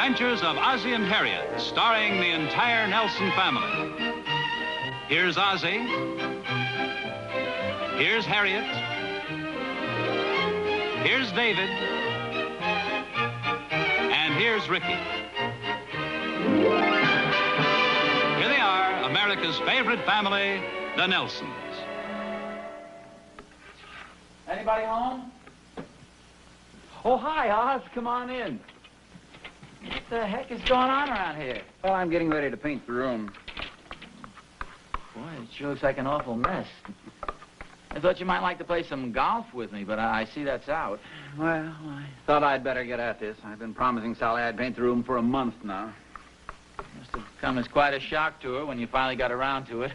adventures of Ozzie and Harriet, starring the entire Nelson family. Here's Ozzie. Here's Harriet. Here's David. And here's Ricky. Here they are, America's favorite family, the Nelsons. Anybody home? Oh, hi, Oz. Come on in. What the heck is going on around here? Well, I'm getting ready to paint the room. Boy, it sure looks like an awful mess. I thought you might like to play some golf with me, but I see that's out. Well, I thought I'd better get at this. I've been promising Sally I'd paint the room for a month now. Must have come as quite a shock to her when you finally got around to it.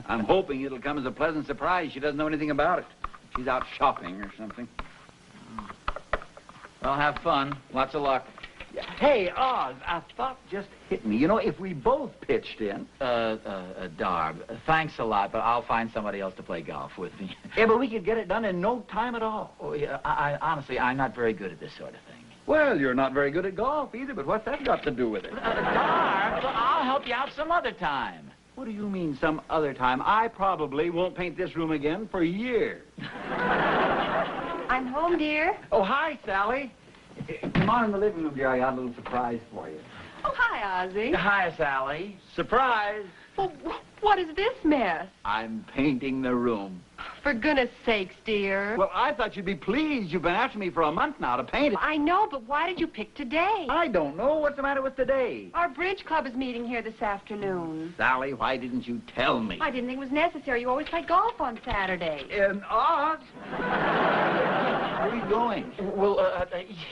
I'm hoping it'll come as a pleasant surprise. She doesn't know anything about it. She's out shopping or something. Well, have fun. Lots of luck. Hey, Oz, a thought just hit me. You know, if we both pitched in... Darb, thanks a lot, but I'll find somebody else to play golf with me. Yeah, but we could get it done in no time at all. Oh, yeah, honestly, I'm not very good at this sort of thing. Well, you're not very good at golf either, but what's that got to do with it? Darb, I'll help you out some other time. What do you mean, some other time? I probably won't paint this room again for years. I'm home, dear. Oh, hi, Sally. Come on in the living room, dear. I got a little surprise for you. Oh, hi, Ozzie. Hi, Sally. Surprise! Well, what is this mess? I'm painting the room. For goodness sakes, dear. Well, I thought you'd be pleased. You've been after me for a month now to paint it. I know, but why did you pick today? I don't know. What's the matter with today? Our bridge club is meeting here this afternoon. Sally, why didn't you tell me? I didn't think it was necessary. You always play golf on Saturday. In Oz? Where are you going? Well,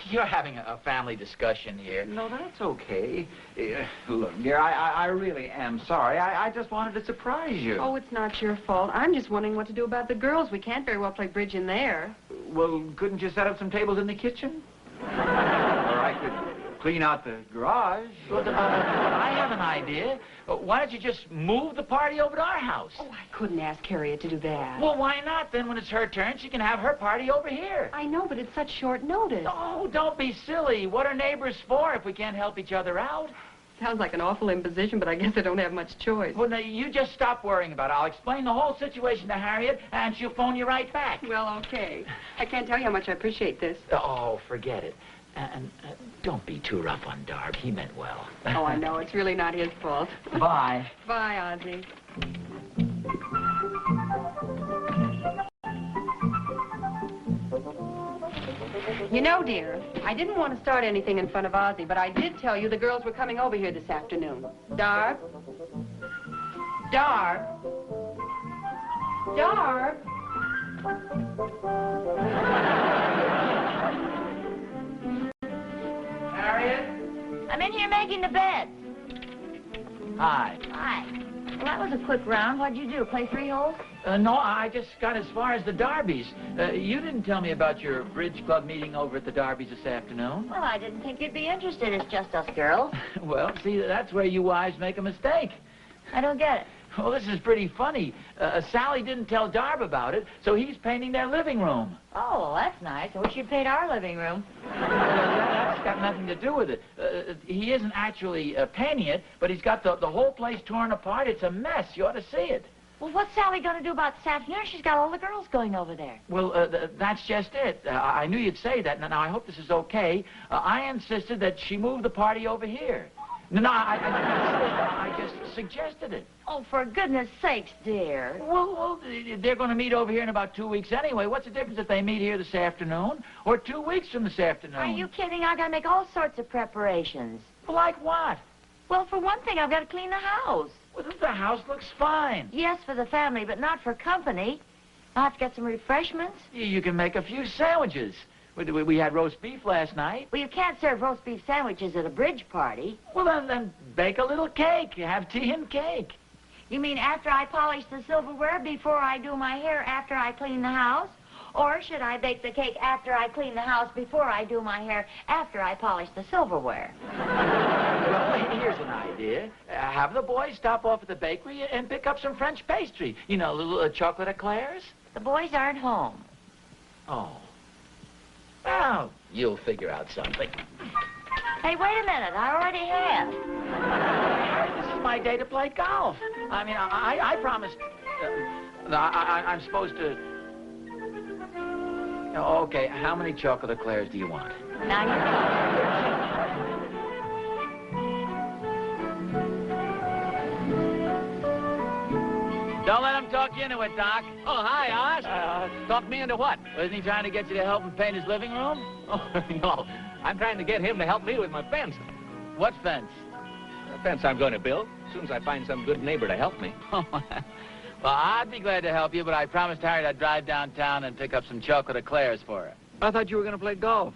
you're having a family discussion here. No, that's okay. Look, dear, I really am sorry. I just wanted to surprise you. Oh, it's not your fault. I'm just wondering what to do about the girls. We can't very well play bridge in there. Well, couldn't you set up some tables in the kitchen? Or I could clean out the garage. Well, I have an idea. Why don't you just move the party over to our house? Oh, I couldn't ask Harriet to do that. Well, why not? Then when it's her turn, she can have her party over here. I know, but it's such short notice. Oh, don't be silly. What are neighbors for if we can't help each other out? Sounds like an awful imposition, but I guess I don't have much choice. Well, now, you just stop worrying about it. I'll explain the whole situation to Harriet, and she'll phone you right back. Well, okay. I can't tell you how much I appreciate this. Oh, forget it. And don't be too rough on Darb. He meant well. Oh, I know. It's really not his fault. Bye. Bye, Ozzie. You know, dear, I didn't want to start anything in front of Ozzie, but I did tell you the girls were coming over here this afternoon. Darb? Darb? Darb? Harriet? I'm in here making the beds. Hi. Hi. Well, that was a quick round. What'd you do, play 3 holes? No, I just got as far as the Darbies. You didn't tell me about your bridge club meeting over at the Darbies this afternoon. Well, I didn't think you'd be interested. It's just us girls. Well, see, that's where you wives make a mistake. I don't get it. Well, this is pretty funny. Sally didn't tell Darb about it, so he's painting their living room. Oh, well, that's nice. I wish you'd paint our living room. That's got nothing to do with it. He isn't actually painting it, but he's got the whole place torn apart. It's a mess. You ought to see it. Well, what's Sally going to do about this afternoon? She's got all the girls going over there. Well, that's just it. I knew you'd say that. Now, I hope this is okay. I insisted that she move the party over here. No, I just suggested it. Oh, for goodness sakes, dear. Well, they're going to meet over here in about 2 weeks anyway. What's the difference if they meet here this afternoon or 2 weeks from this afternoon? Are you kidding? I've got to make all sorts of preparations. Like what? Well, for one thing, I've got to clean the house. Well, the house looks fine. Yes, for the family, but not for company. I'll have to get some refreshments. You can make a few sandwiches. We had roast beef last night. Well, you can't serve roast beef sandwiches at a bridge party. Well, then bake a little cake. Have tea and cake. You mean after I polish the silverware, before I do my hair, after I clean the house? Or should I bake the cake after I clean the house, before I do my hair, after I polish the silverware? Well, here's an idea. Have the boys stop off at the bakery and pick up some French pastry. You know, little chocolate eclairs. The boys aren't home. Oh. Well, you'll figure out something. Hey, wait a minute. I already have. This is my day to play golf. I mean, I promised... I'm supposed to... Okay, how many chocolate eclairs do you want? Now you're talking. Don't let him talk you into it, Doc. Oh, hi, Oz. Talk me into what? Wasn't he trying to get you to help him paint his living room? Oh, no. I'm trying to get him to help me with my fence. What fence? The fence I'm going to build, as soon as I find some good neighbor to help me. Well, I'd be glad to help you, but I promised Harriet I'd drive downtown and pick up some chocolate eclairs for her. I thought you were going to play golf.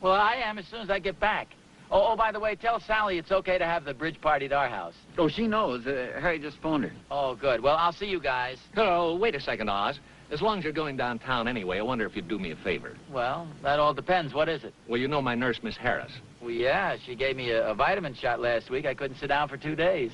Well, I am as soon as I get back. Oh, by the way, tell Sally it's okay to have the bridge party at our house. Oh, she knows. Harry just phoned her. Oh, good. Well, I'll see you guys. Oh, wait a second, Oz. As long as you're going downtown anyway, I wonder if you'd do me a favor. Well, that all depends. What is it? Well, you know my nurse, Miss Harris. Well, yeah, she gave me a vitamin shot last week. I couldn't sit down for 2 days.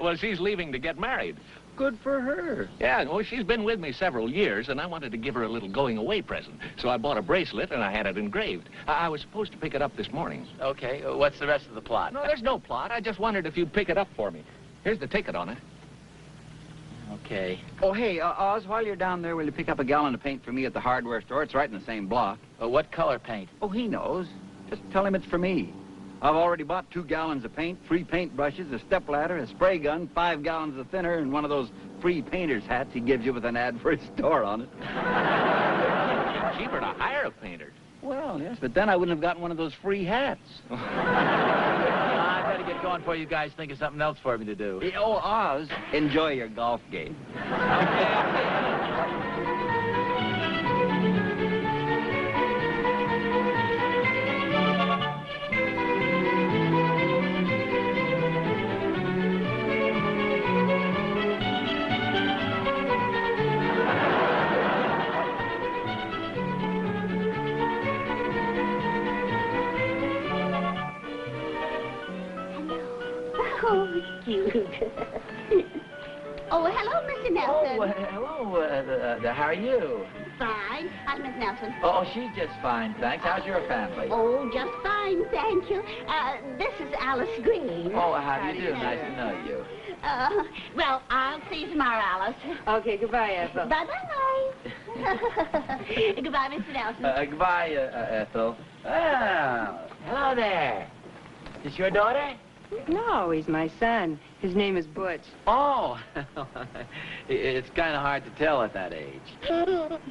Well, she's leaving to get married. Good for her. Yeah, well, she's been with me several years, and I wanted to give her a little going-away present. So I bought a bracelet, and I had it engraved. I was supposed to pick it up this morning. Okay, what's the rest of the plot? No, there's no plot. I just wondered if you'd pick it up for me. Here's the ticket on it. Okay. Oh, hey, Oz, while you're down there, will you pick up a gallon of paint for me at the hardware store? It's right in the same block. What color paint? Oh, he knows. Just tell him it's for me. I've already bought 2 gallons of paint, 3 paint brushes, a stepladder, a spray gun, 5 gallons of thinner, and one of those free painter's hats he gives you with an ad for his store on it. It's cheaper to hire a painter. Well, yes, but then I wouldn't have gotten one of those free hats. I better get going before you guys think of something else for me to do. Hey, oh, Oz, enjoy your golf game. Okay. Oh, cute. Oh, hello, Mr. Nelson. Oh, hello. How are you? Fine. How's Miss Nelson? Oh, she's just fine, thanks. How's your family? Oh, just fine, thank you. This is Alice Green. Oh, how do you do? Nice to know you. Well, I'll see you tomorrow, Alice. Okay, goodbye, Ethel. Bye-bye. Goodbye, Mr. Nelson. Goodbye, Ethel. Oh, hello there. Is this your daughter? No, he's my son. His name is Butch. Oh, it's kind of hard to tell at that age.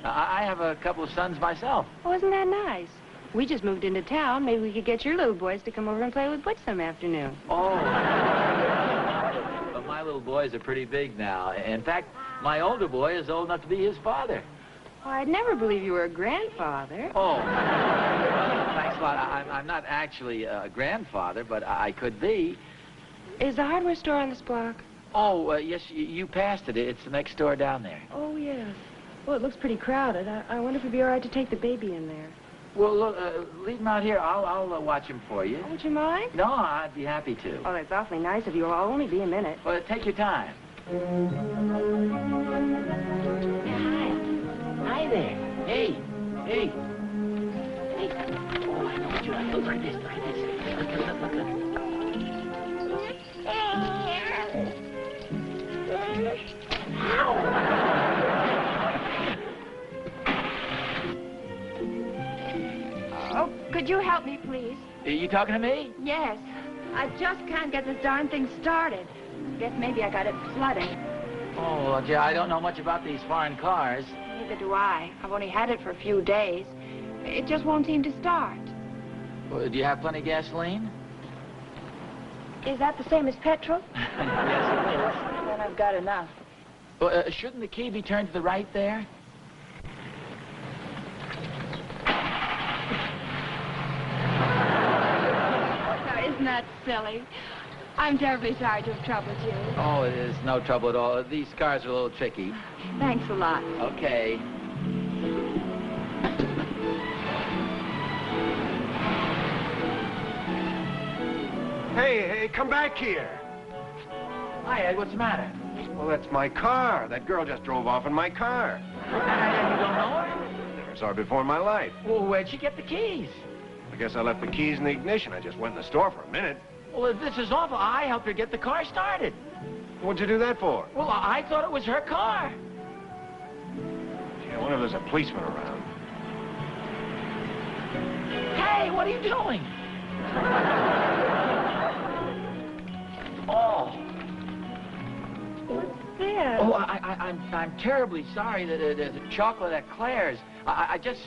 I have a couple of sons myself. Oh, isn't that nice? We just moved into town. Maybe we could get your little boys to come over and play with Butch some afternoon. Oh. But my little boys are pretty big now. In fact, my older boy is old enough to be his father. Oh, I'd never believe you were a grandfather. Oh. Thanks a lot. I'm not actually a grandfather, but I could be. Is the hardware store on this block? Oh, yes, you passed it. It's the next door down there. Oh, yes. Well, it looks pretty crowded. I wonder if it'd be all right to take the baby in there. Well, look, leave him out here. I'll watch him for you. Oh, would you mind? No, I'd be happy to. Oh, that's awfully nice of you. I'll only be a minute. Well, take your time. Hi there. Hey. Hey. Hey. Oh, I know what you like. Look at this. Look at this. Look. Oh, could you help me, please? Are you talking to me? Yes. I just can't get this darn thing started. Guess maybe I got it flooded. Oh, well, gee, I don't know much about these foreign cars. Neither do I. I've only had it for a few days. It just won't seem to start. Well, do you have plenty of gasoline? Is that the same as petrol? Yes, it is. Then I've got enough. Well, shouldn't the key be turned to the right there? Now, isn't that silly? I'm terribly sorry to have troubled you. Oh, it is no trouble at all. These cars are a little tricky. Thanks a lot. Okay. Hey, come back here. Hi, Ed, what's the matter? Well, that's my car. That girl just drove off in my car. And you don't know her? Never saw her before in my life. Well, where'd she get the keys? I guess I left the keys in the ignition. I just went in the store for a minute. Well, this is awful. I helped her get the car started. What'd you do that for? Well, I thought it was her car. Gee, I wonder if there's a policeman around. Hey, what are you doing? Oh. What's this? Oh, I'm terribly sorry that there's a chocolate at Claire's. I just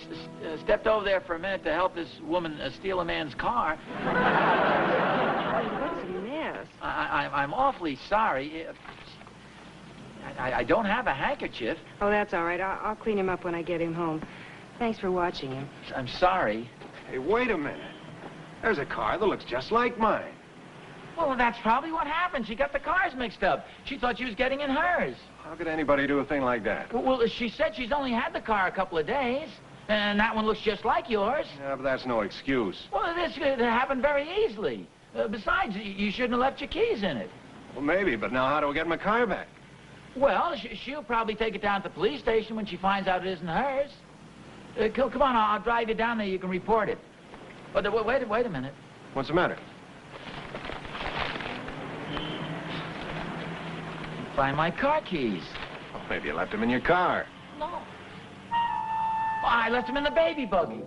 stepped over there for a minute to help this woman steal a man's car. What's a mess? I'm awfully sorry. I don't have a handkerchief. Oh, that's all right. I'll clean him up when I get him home. Thanks for watching him. I'm sorry. Hey, wait a minute. There's a car that looks just like mine. Well, that's probably what happened. She got the cars mixed up. She thought she was getting in hers. How could anybody do a thing like that? Well, she said she's only had the car a couple of days, and that one looks just like yours. Yeah, but that's no excuse. Well, this could happen very easily. Besides, you shouldn't have left your keys in it. Well, maybe, but now how do I get my car back? Well, she'll probably take it down to the police station when she finds out it isn't hers. Come on, I'll drive you down there. You can report it. But wait a minute. What's the matter? Find my car keys. Oh, maybe you left them in your car. No. I left them in the baby buggy.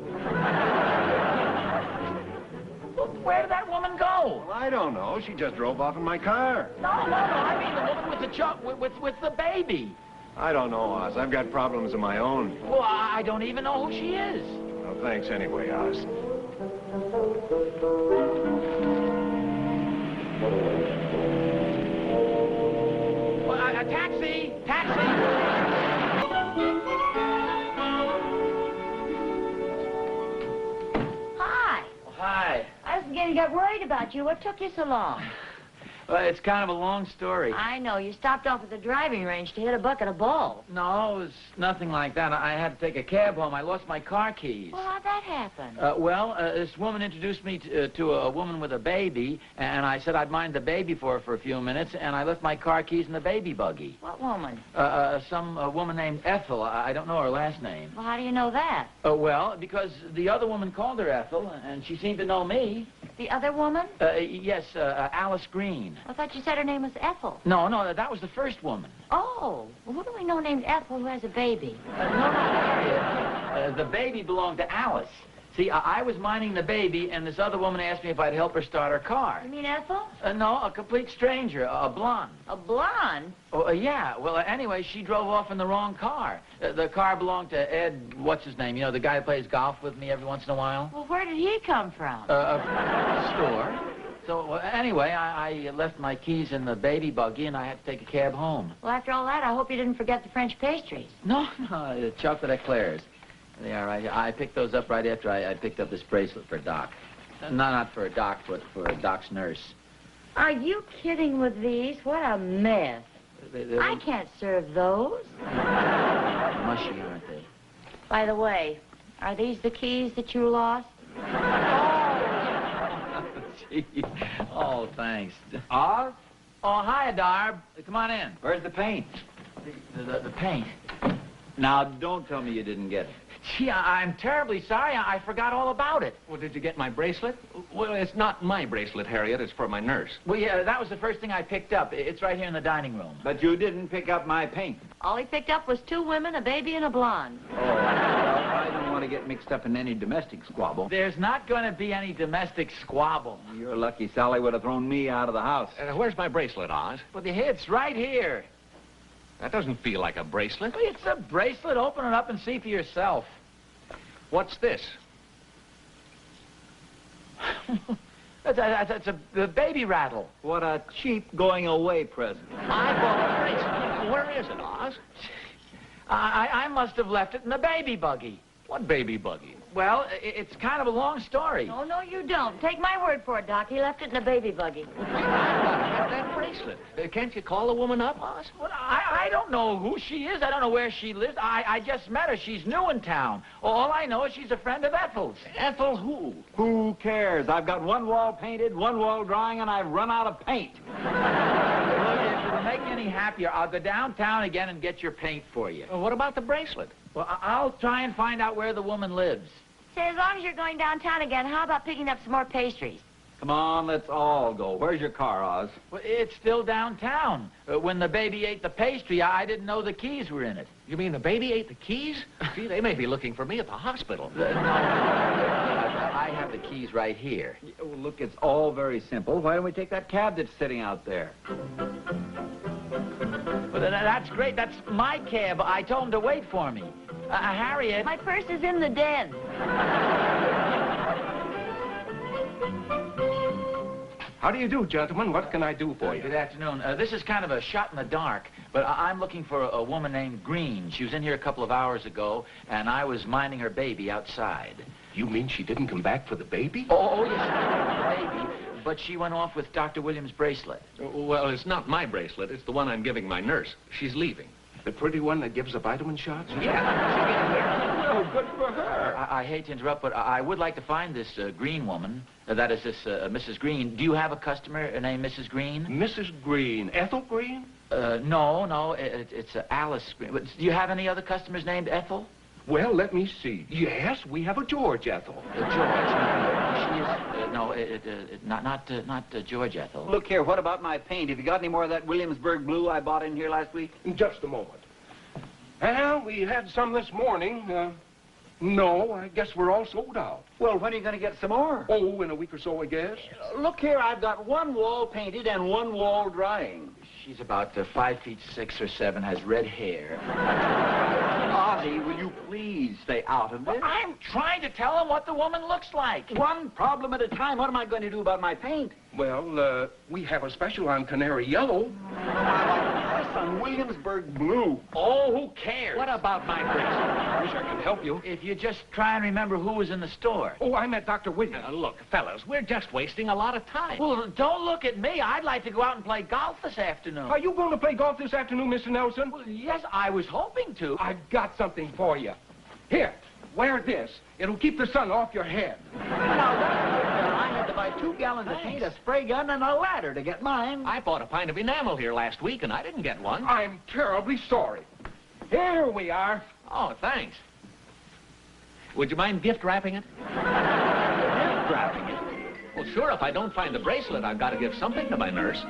Well, where did that woman go? Well, I don't know. She just drove off in my car. No. I mean the woman with the baby. I don't know, Oz. I've got problems of my own. Well, I don't even know who she is. Well, thanks anyway, Oz. A taxi! Taxi! Hi. Oh, hi. I was beginning to get worried about you. What took you so long? Well, it's kind of a long story. I know. You stopped off at the driving range to hit a bucket of balls. No, it was nothing like that. I had to take a cab home. I lost my car keys. Well, how'd that happen? This woman introduced me to a woman with a baby, and I said I'd mind the baby for her for a few minutes, and I left my car keys in the baby buggy. What woman? Some woman named Ethel. I don't know her last name. Well, how do you know that? Well, because the other woman called her Ethel, and she seemed to know me. The other woman? Yes, Alice Green. I thought you said her name was Ethel. No, that was the first woman. Oh, well, who do we know named Ethel who has a baby? No, Harriet. The baby belonged to Alice. See, I was minding the baby, and this other woman asked me if I'd help her start her car. You mean Ethel? No, a complete stranger, a blonde. A blonde? Oh, yeah. Well, anyway, she drove off in the wrong car. The car belonged to Ed, what's his name? You know, the guy who plays golf with me every once in a while? Well, where did he come from? A store. So, anyway, I left my keys in the baby buggy, and I had to take a cab home. Well, after all that, I hope you didn't forget the French pastries. No, chocolate eclairs. They are. I picked those up right after I picked up this bracelet for Doc. Not for Doc, but for Doc's nurse. Are you kidding with these? What a mess. I can't serve those. Mushy, aren't they? By the way, are these the keys that you lost? Gee. Oh, thanks. Oz? Oh, hi, Darb. Come on in. Where's the paint? The paint. Now, don't tell me you didn't get it. Gee, I'm terribly sorry. I forgot all about it. Well, did you get my bracelet? Well, it's not my bracelet, Harriet. It's for my nurse. Well, yeah, that was the first thing I picked up. It's right here in the dining room. But you didn't pick up my paint. All he picked up was 2 women, a baby, and a blonde. Oh, well, I don't want to get mixed up in any domestic squabble. There's not going to be any domestic squabble. You're lucky Sally would have thrown me out of the house. Where's my bracelet, Oz? Well, it's right here. That doesn't feel like a bracelet. Well, it's a bracelet. Open it up and see for yourself. What's this? It's a baby rattle. What a cheap going-away present. I bought a bracelet. Where is it, Oz? I must have left it in the baby buggy. What baby buggy? Well, it's kind of a long story. No, you don't. Take my word for it, Doc. He left it in the baby buggy. I've got to have that bracelet. Can't you call the woman up, Oz? Well, I don't know who she is. I don't know where she lives. I just met her. She's new in town. All I know is she's a friend of Ethel's. Ethel who? Who cares? I've got one wall painted, one wall drying, and I've run out of paint. Look, if it'll make you any happier, I'll go downtown again and get your paint for you. Well, what about the bracelet? Well, I'll try and find out where the woman lives. Say, as long as you're going downtown again, how about picking up some more pastries? Come on, let's all go. Where's your car, Oz? Well, it's still downtown. When the baby ate the pastry, I didn't know the keys were in it. You mean the baby ate the keys? Gee, they may be looking for me at the hospital. No, I have the keys right here. Oh, look, it's all very simple. Why don't we take that cab that's sitting out there? Well, that's great. That's my cab. I told him to wait for me. Harriet. My purse is in the den. How do you do, gentlemen? What can I do for you? Good afternoon. This is kind of a shot in the dark, but I'm looking for a woman named Green. She was in here a couple of hours ago, and I was minding her baby outside. You mean she didn't come back for the baby? Oh, yes, the baby. But she went off with Dr. Williams' bracelet. Well, it's not my bracelet. It's the one I'm giving my nurse. She's leaving. The pretty one that gives the vitamin shots? Yeah. Well, good for her. I hate to interrupt, but I would like to find this Green woman. That is this Mrs. Green. Do you have a customer named Mrs. Green? Mrs. Green. Ethel Green? No. It's Alice Green. Do you have any other customers named Ethel? Well, let me see. Yes, we have a George Ethel. George. Not George Ethel. Look here, what about my paint? Have you got any more of that Williamsburg blue I bought in here last week? In just a moment. Well, we had some this morning. No, I guess we're all sold out. Well, when are you going to get some more? Oh, in a week or so, I guess. Look here, I've got one wall painted and one wall drying. She's about 5 feet 6 or 7, has red hair. Ozzie, will you please stay out of this? Well, I'm trying to tell him what the woman looks like. One problem at a time. What am I going to do about my paint? Well, we have a special on canary yellow. On Williamsburg blue. Oh, who cares? What about my bracelet? Wish I could help you. If you just try and remember who was in the store. Oh, I met Dr. Williams. Look, fellas, we're just wasting a lot of time. Well, don't look at me. I'd like to go out and play golf this afternoon. Are you going to play golf this afternoon, Mr. Nelson? Well, yes, I was hoping to. I've got something for you. Here, wear this. It'll keep the sun off your head. I had to buy 2 gallons of paint, a spray gun, and a ladder to get mine. I bought a pint of enamel here last week, and I didn't get one. I'm terribly sorry. Here we are. Oh, thanks. Would you mind gift wrapping it? Gift wrapping it? Well, sure, if I don't find the bracelet, I've got to give something to my nurse.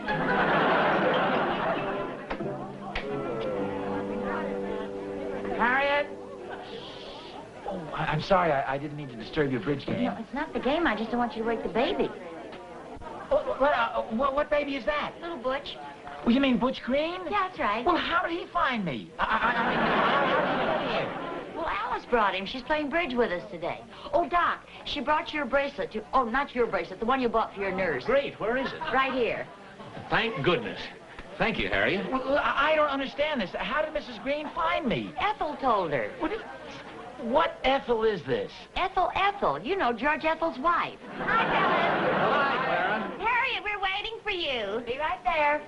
Harriet? Oh, I'm sorry. I didn't mean to disturb your bridge game. No, it's not the game. I just don't want you to wake the baby. What baby is that? Little Butch. Well, you mean Butch Green? Yeah, that's right. Well, how did he find me? I mean, how did he get here? Well, Alice brought him. She's playing bridge with us today. Oh, Doc, she brought your bracelet. Oh, not your bracelet, the one you bought for your nurse. Great, where is it? Right here. Thank goodness. Thank you, Harriet. Well, I don't understand this. How did Mrs. Green find me? Ethel told her. What Ethel is this? Ethel. You know, George Ethel's wife. Hi, fellas. Hi, Clara. Harriet, we're waiting for you. Be right there.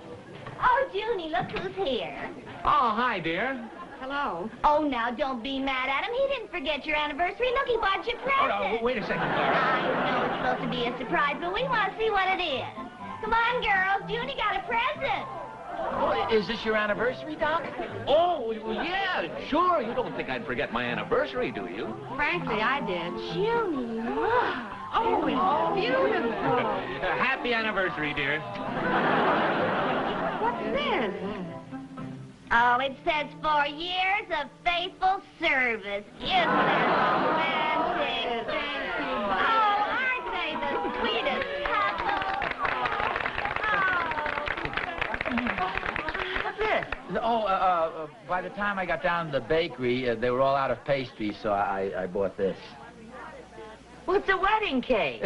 Oh, Junie, look who's here. Oh, hi, dear. Hello. Oh, now, don't be mad at him. He didn't forget your anniversary. Look, he bought you a present. Oh, no, wait a second, Clara. I know it's supposed to be a surprise, but we want to see what it is. Come on, girls. Junie got a present. Oh, is this your anniversary, Doc? Oh, well, yeah, sure. You don't think I'd forget my anniversary, do you? Frankly, I did. Junie, look. Oh, it's beautiful. Happy anniversary, dear. What's this? Oh, it says 4 years of faithful service. Isn't that romantic? Oh, aren't they the sweetest couple? What's this? Oh, by the time I got down to the bakery, they were all out of pastries, so I bought this. Well, it's a wedding cake.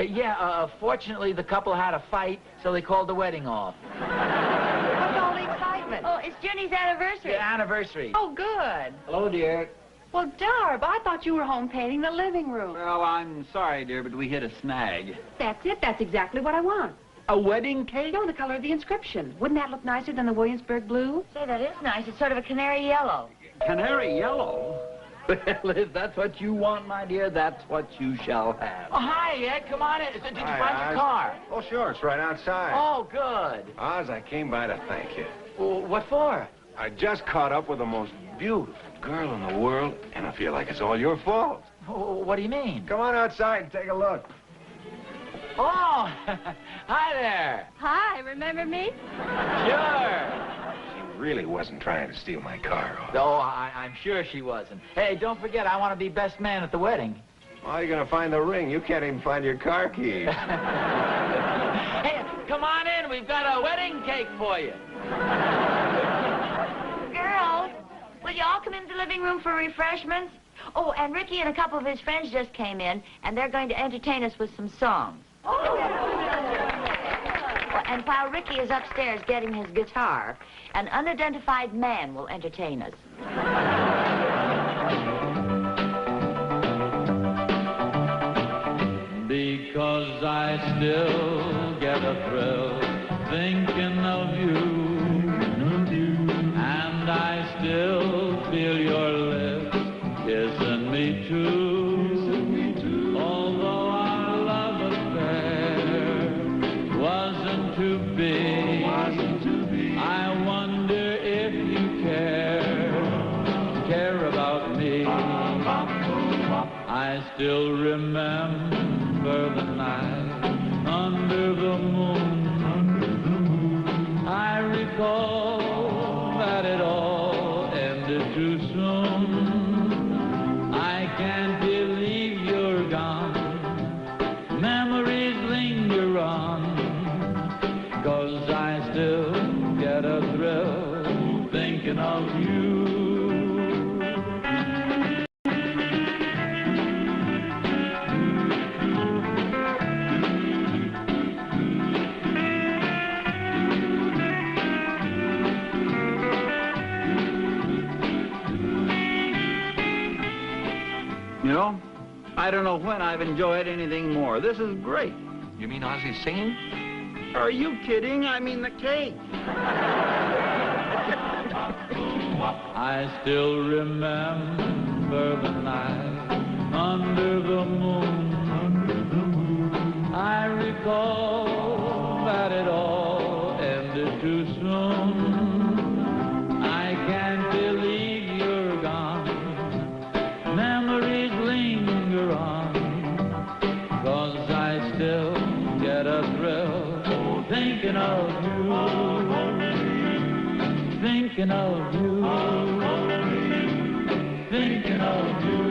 Fortunately, the couple had a fight, so they called the wedding off. What's all the excitement? Oh, it's Junie's anniversary. The anniversary. Oh, good. Hello, dear. Well, Darb, I thought you were home painting the living room. Well, I'm sorry, dear, but we hit a snag. That's it. That's exactly what I want. A wedding cake? No, the color of the inscription. Wouldn't that look nicer than the Williamsburg blue? Say, that is nice. It's sort of a canary yellow. Canary yellow? Well, if that's what you want, my dear, that's what you shall have. Oh, hi, Ed. Come on in. Did you find your Oz. car? Oh, sure. It's right outside. Oh, good. Oz, I came by to thank you. Well, what for? I just caught up with the most beautiful girl in the world, and I feel like it's all your fault. What do you mean? Come on outside and take a look. Oh, hi there. Hi, remember me? Sure. She really wasn't trying to steal my car. Oh, I'm sure she wasn't. Hey, don't forget, I want to be best man at the wedding. How are you going to find the ring? You can't even find your car keys. Hey, come on in. We've got a wedding cake for you. Girls, will you all come into the living room for refreshments? Oh, and Ricky and a couple of his friends just came in, and they're going to entertain us with some songs. Oh, and while Ricky is upstairs getting his guitar, an unidentified man will entertain us. Because I still get a thrill thinking of you, and I still feel your lips kissing me too. Although our love affair wasn't to be, I wonder if you care about me. I still remember the night under the moon. I recall that it all ended too soon. I can't believe you're gone. Memories linger on, 'cause I still get a thrill thinking of you. You know, I don't know when I've enjoyed anything more. This is great. You mean Ozzie singing? Are you kidding? I mean the cake. I still remember the night under the moon. I recall that it all ended too soon. I can't believe you're gone. Memories linger on, 'cause I still get a thrill thinking of you, thinking of you, thinking of you.